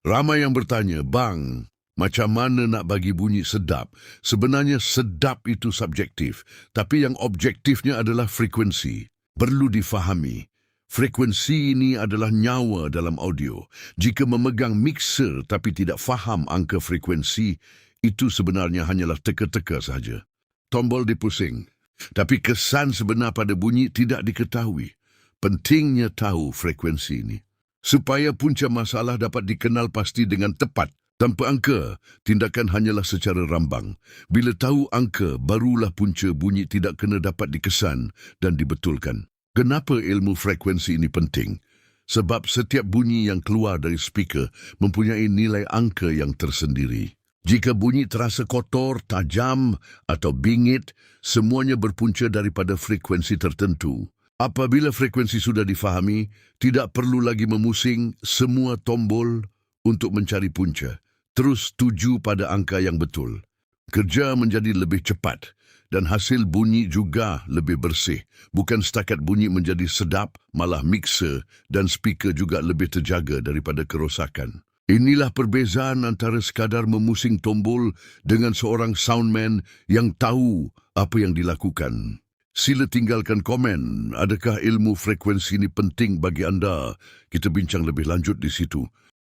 Ramai yang bertanya, "Bang, macam mana nak bagi bunyi sedap?" Sebenarnya sedap itu subjektif, tapi yang objektifnya adalah frekuensi. Perlu difahami, frekuensi ini adalah nyawa dalam audio. Jika memegang mixer tapi tidak faham angka frekuensi, itu sebenarnya hanyalah teka-teka sahaja. Tombol dipusing, tapi kesan sebenar pada bunyi tidak diketahui. Pentingnya tahu frekuensi ini, supaya punca masalah dapat dikenal pasti dengan tepat. Tanpa angka, tindakan hanyalah secara rambang. Bila tahu angka, barulah punca bunyi tidak kena dapat dikesan dan dibetulkan. Kenapa ilmu frekuensi ini penting? Sebab setiap bunyi yang keluar dari speaker mempunyai nilai angka yang tersendiri. Jika bunyi terasa kotor, tajam atau bingit, semuanya berpunca daripada frekuensi tertentu. Apabila frekuensi sudah difahami, tidak perlu lagi memusing semua tombol untuk mencari punca. Terus tuju pada angka yang betul. Kerja menjadi lebih cepat dan hasil bunyi juga lebih bersih. Bukan setakat bunyi menjadi sedap, malah mixer dan speaker juga lebih terjaga daripada kerosakan. Inilah perbezaan antara sekadar memusing tombol dengan seorang soundman yang tahu apa yang dilakukan. Sila tinggalkan komen. Adakah ilmu frekuensi ini penting bagi anda? Kita bincang lebih lanjut di situ.